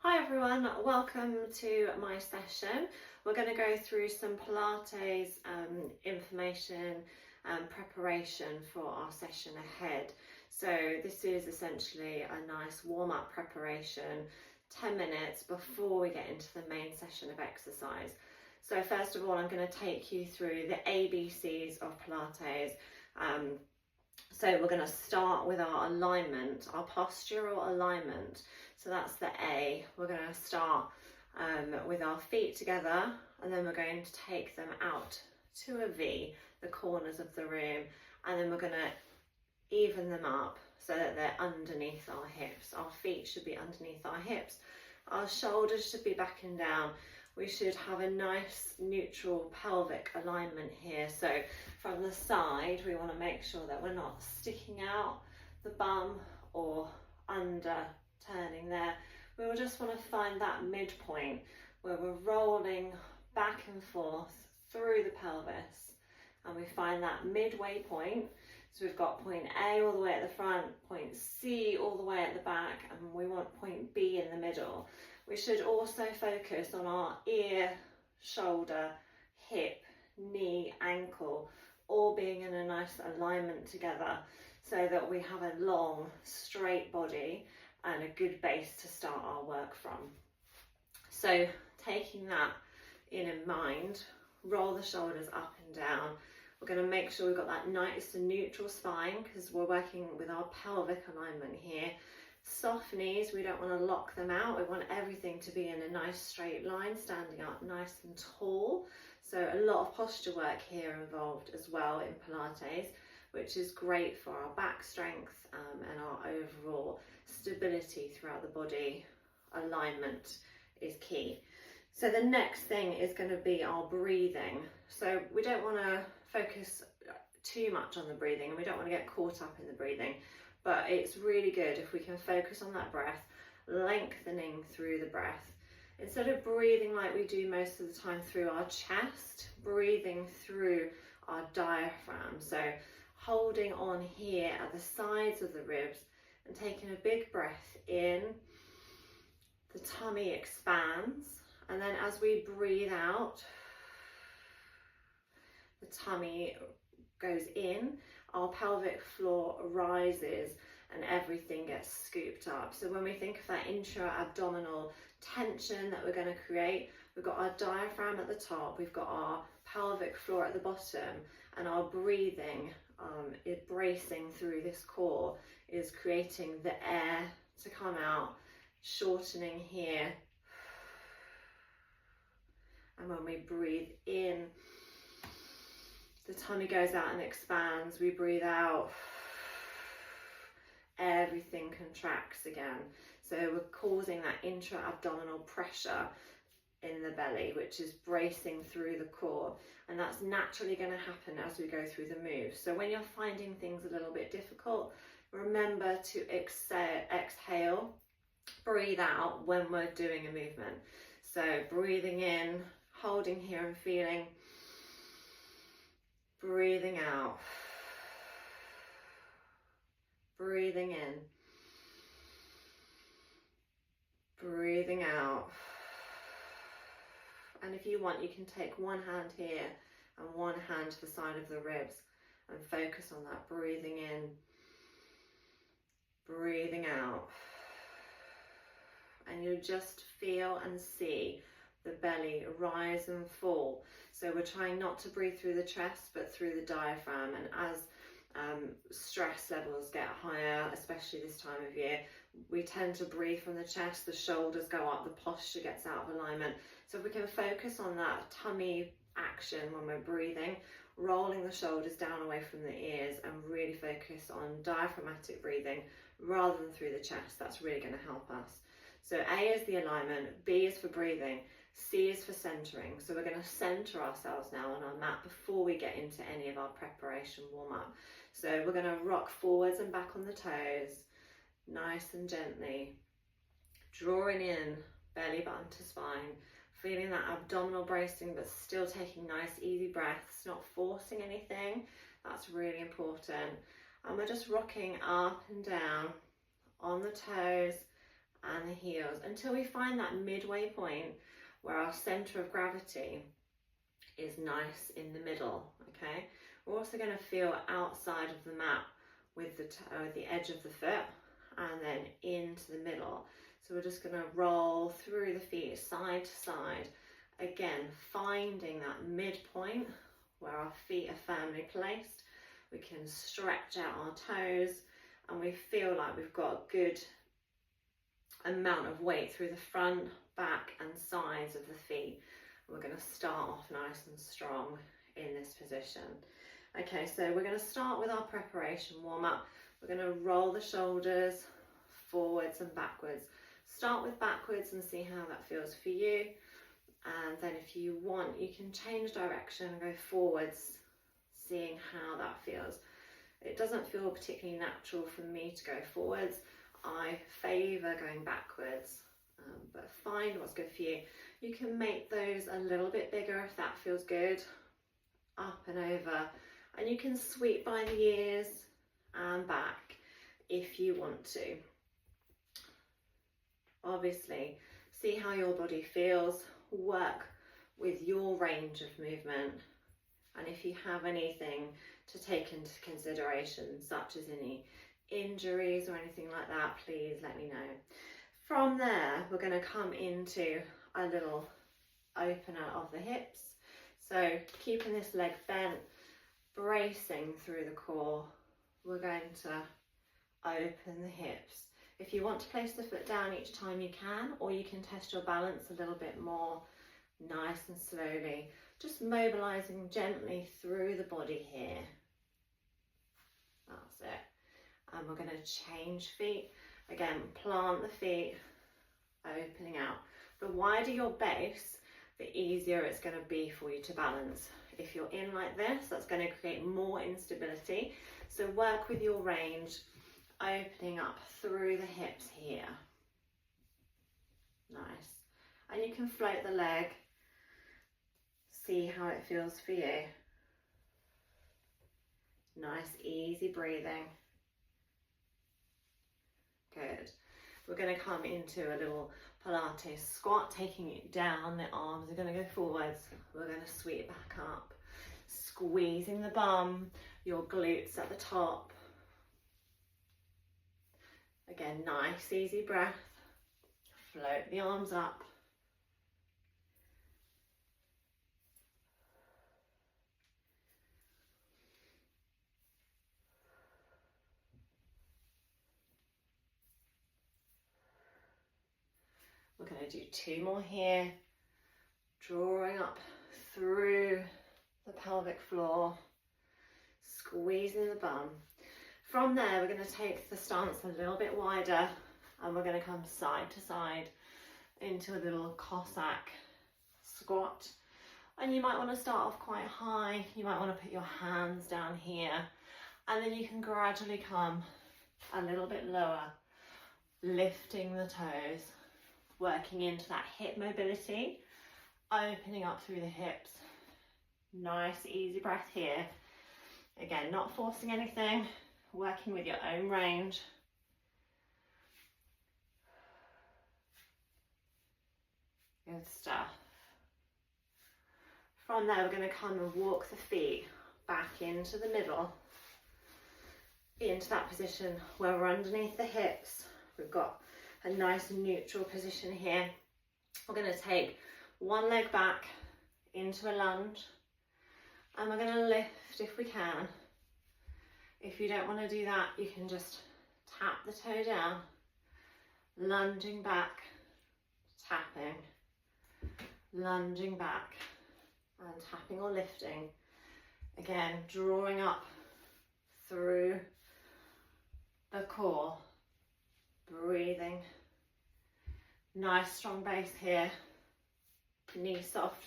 Hi everyone, welcome to my session. We're going to go through some Pilates information and preparation for our session ahead. So this is essentially a nice warm-up preparation, 10 minutes before we get into the main session of exercise. So first of all, I'm going to take you through the ABCs of Pilates. So we're going to start with our alignment, our postural alignment. So that's the A. We're going to start with our feet together, and then we're going to take them out to a V, the corners of the room, and then we're going to even them up so that they're underneath our hips. Our feet should be underneath our hips. Our shoulders should be back and down. We should have a nice neutral pelvic alignment here. So from the side, we want to make sure that we're not sticking out the bum or under turning there. We will just want to find that midpoint where we're rolling back and forth through the pelvis, and we find that midway point. So we've got point A all the way at the front, point C all the way at the back, and we want point B in the middle. We should also focus on our ear, shoulder, hip, knee, ankle, all being in a nice alignment together so that we have a long, straight body and a good base to start our work from. So taking that in mind, roll the shoulders up and down. We're going to make sure we've got that nice and neutral spine because we're working with our pelvic alignment here. Soft knees, we don't want to lock them out. We want everything to be in a nice straight line, standing up nice and tall. So a lot of posture work here involved as well in Pilates, which is great for our back strength and our overall stability throughout the body. Alignment is key. So the next thing is going to be our breathing. So we don't want to focus too much on the breathing, and we don't want to get caught up in the breathing. But it's really good if we can focus on that breath, lengthening through the breath. Instead of breathing like we do most of the time through our chest, breathing through our diaphragm. So holding on here at the sides of the ribs and taking a big breath in, the tummy expands. And then as we breathe out, the tummy goes in, our pelvic floor rises and everything gets scooped up. So when we think of that intra-abdominal tension that we're going to create, we've got our diaphragm at the top, we've got our pelvic floor at the bottom, and our breathing is bracing through this core, is creating the air to come out, shortening here. And when we breathe in, the tummy goes out and expands. We breathe out, everything contracts again. So we're causing that intra-abdominal pressure in the belly, which is bracing through the core. And that's naturally going to happen as we go through the move. So when you're finding things a little bit difficult, remember to exhale, breathe out when we're doing a movement. So breathing in, holding here and feeling, breathing out, breathing in, breathing out. And if you want, you can take one hand here and one hand to the side of the ribs and focus on that breathing in, breathing out. And you'll just feel and see the belly rise and fall. So we're trying not to breathe through the chest, but through the diaphragm. And as stress levels get higher, especially this time of year, we tend to breathe from the chest, the shoulders go up, the posture gets out of alignment. So if we can focus on that tummy action when we're breathing, rolling the shoulders down away from the ears, and really focus on diaphragmatic breathing rather than through the chest, that's really going to help us. So A is the alignment, B is for breathing, C is for centering. So we're going to center ourselves now on our mat before we get into any of our preparation warm-up. So we're going to rock forwards and back on the toes, nice and gently, drawing in belly button to spine, feeling that abdominal bracing but still taking nice easy breaths, not forcing anything. That's really important. And we're just rocking up and down on the toes and the heels until we find that midway point where our center of gravity is nice in the middle, okay? We're also going to feel outside of the mat with the edge of the foot and then into the middle. So we're just going to roll through the feet side to side, again finding that midpoint where our feet are firmly placed. We can stretch out our toes and we feel like we've got a good amount of weight through the front, back and sides of the feet. We're going to start off nice and strong in this position. Okay, so we're going to start with our preparation warm up. We're going to roll the shoulders forwards and backwards. Start with backwards and see how that feels for you. And then if you want, you can change direction and go forwards, seeing how that feels. It doesn't feel particularly natural for me to go forwards. I favour going backwards, but find what's good for you. You can make those a little bit bigger if that feels good, up and over, and you can sweep by the ears and back if you want to. Obviously, see how your body feels, work with your range of movement, and if you have anything to take into consideration, such as any injuries or anything like that, please let me know. From there, we're going to come into a little opener of the hips. So keeping this leg bent, bracing through the core, we're going to open the hips. If you want to place the foot down each time you can, or you can test your balance a little bit more, nice and slowly, just mobilizing gently through the body here. That's it. And we're going to change feet. Again, plant the feet, opening out. The wider your base, the easier it's going to be for you to balance. If you're in like this, that's going to create more instability. So work with your range, opening up through the hips here. Nice. And you can float the leg, see how it feels for you. Nice, easy breathing. Good. We're going to come into a little Pilates squat, taking it down. The arms are going to go forwards. We're going to sweep back up, squeezing the bum, your glutes at the top. Again, nice, easy breath. Float the arms up. We're going to do 2 more here, drawing up through the pelvic floor, squeezing the bum. From there, we're going to take the stance a little bit wider and we're going to come side to side into a little Cossack squat. And you might want to start off quite high. You might want to put your hands down here and then you can gradually come a little bit lower, lifting the toes, working into that hip mobility, opening up through the hips. Nice, easy breath here. Again, not forcing anything, working with your own range. Good stuff. From there, we're going to come and walk the feet back into the middle, into that position where we're underneath the hips. We've got a nice neutral position here. We're going to take one leg back into a lunge and we're going to lift if we can. If you don't want to do that, you can just tap the toe down, lunging back, tapping, lunging back and tapping or lifting. Again, drawing up through the core. Breathing, nice strong base here, knee soft,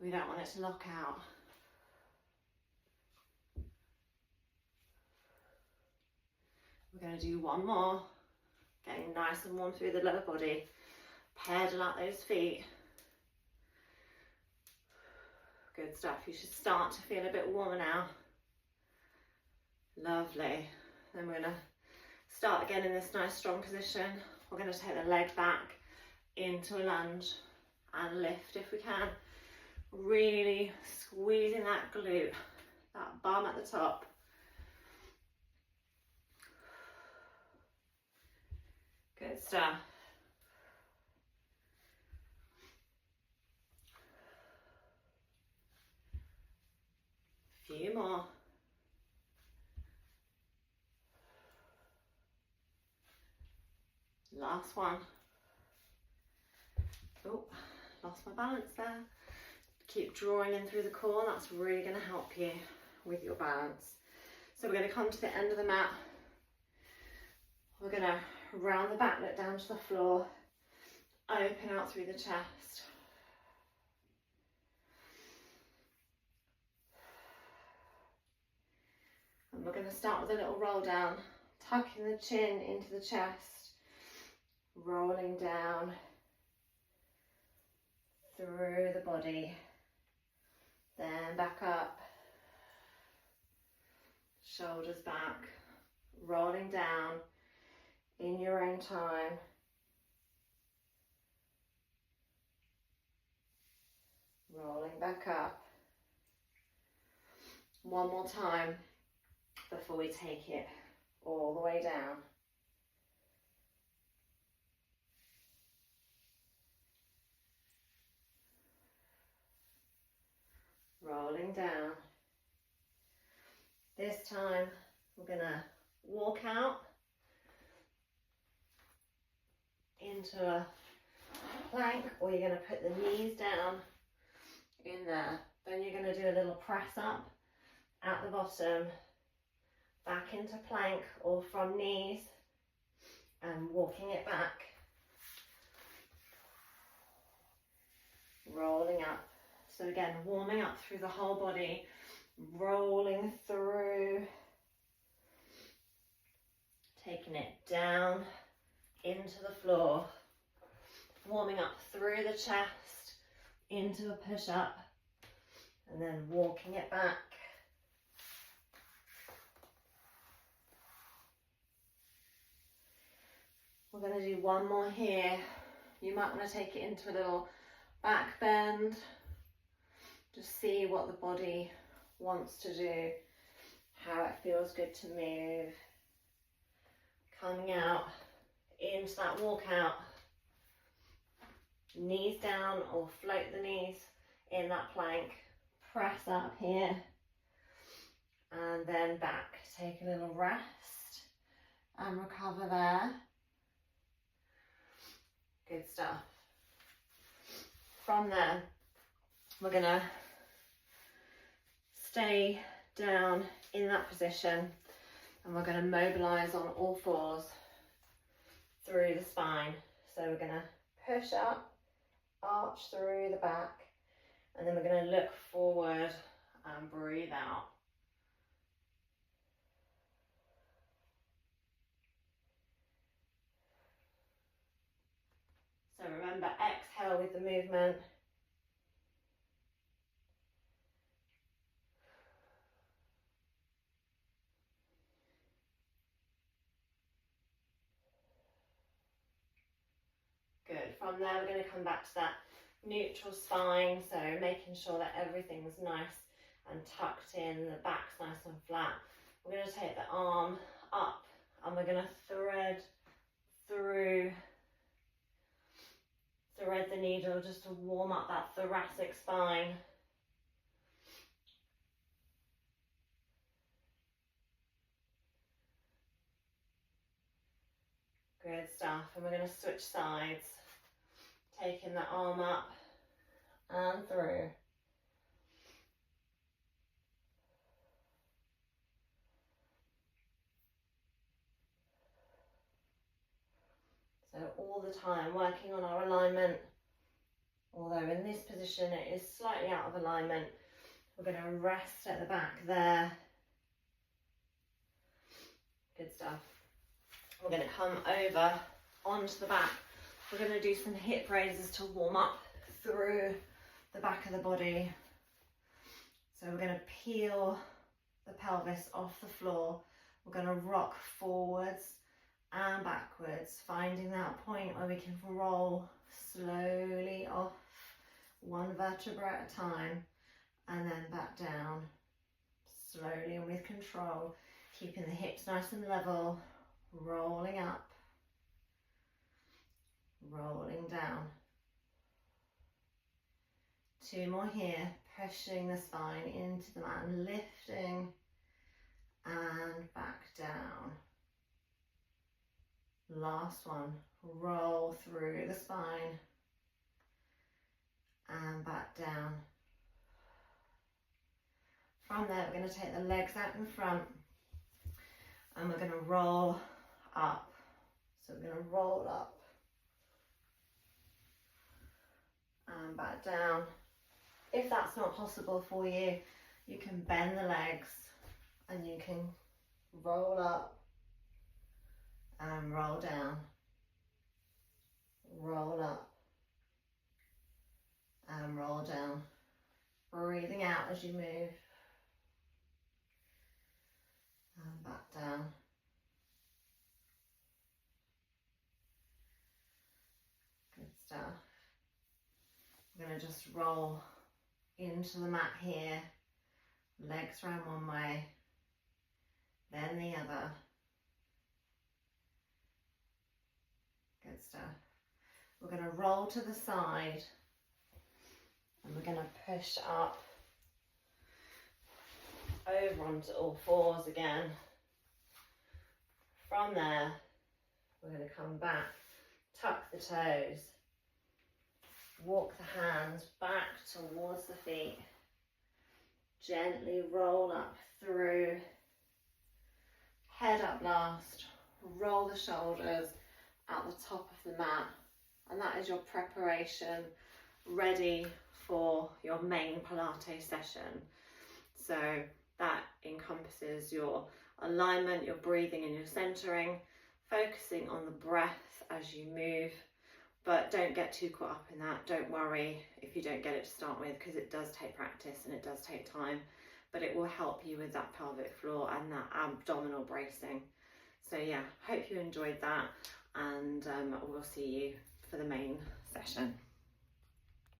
we don't want it to lock out. We're going to do 1 more, getting nice and warm through the lower body, pedal out those feet. Good stuff, you should start to feel a bit warmer now. Lovely. Then we're going to start again in this nice strong position, we're going to take the leg back into a lunge and lift if we can. Really squeezing that glute, that bum at the top. Good stuff. Few more. Last one. Oh, lost my balance there. Keep drawing in through the core. That's really going to help you with your balance. So we're going to come to the end of the mat. We're going to round the back, look down to the floor, open out through the chest. And we're going to start with a little roll down, tucking the chin into the chest, rolling down through the body, then back up, shoulders back, rolling down in your own time. Rolling back up. One more time before we take it all the way down. Rolling down. This time we're going to walk out into a plank, or you're going to put the knees down in there. Then you're going to do a little press up at the bottom, back into plank or from knees, and walking it back, rolling up. So again, warming up through the whole body, rolling through, taking it down into the floor, warming up through the chest into a push-up, and then walking it back. We're going to do one more here. You might want to take it into a little back bend. Just see what the body wants to do, how it feels good to move. Coming out into that walk out. Knees down or float the knees in that plank. Press up here. And then back. Take a little rest and recover there. Good stuff. From there, we're going to stay down in that position, and we're going to mobilize on all fours through the spine. So we're going to push up, arch through the back, and then we're going to look forward and breathe out. So remember, exhale with the movement. Good. From there, we're going to come back to that neutral spine. So making sure that everything's nice and tucked in, the back's nice and flat. We're going to take the arm up and we're going to thread the needle just to warm up that thoracic spine. Good stuff. And we're going to switch sides, taking the arm up and through. So all the time working on our alignment, although in this position it is slightly out of alignment. We're going to rest at the back there. Good stuff. We're going to come over onto the back. We're going to do some hip raises to warm up through the back of the body. So we're going to peel the pelvis off the floor. We're going to rock forwards and backwards, finding that point where we can roll slowly off one vertebra at a time and then back down slowly and with control, keeping the hips nice and level, rolling up, rolling down. 2 more here, pushing the spine into the mat and lifting and back down. Last one, roll through the spine and back down. From there, we're going to take the legs out in front and we're going to roll up. So we're going to roll up and back down. If that's not possible for you, you can bend the legs and you can roll up and roll down, roll up and roll down. Breathing out as you move and back down. Good stuff. I'm going to just roll into the mat here, legs round one way, then the other. Good stuff. We're going to roll to the side and we're going to push up over onto all fours again. From there, we're going to come back, tuck the toes, walk the hands back towards the feet, gently roll up through, head up last, roll the shoulders at the top of the mat, and that is your preparation ready for your main Pilates session. So that encompasses your alignment, your breathing and your centering, focusing on the breath as you move, but don't get too caught up in that. Don't worry if you don't get it to start with, because it does take practice and it does take time, but it will help you with that pelvic floor and that abdominal bracing. So yeah, hope you enjoyed that, and we'll see you for the main session.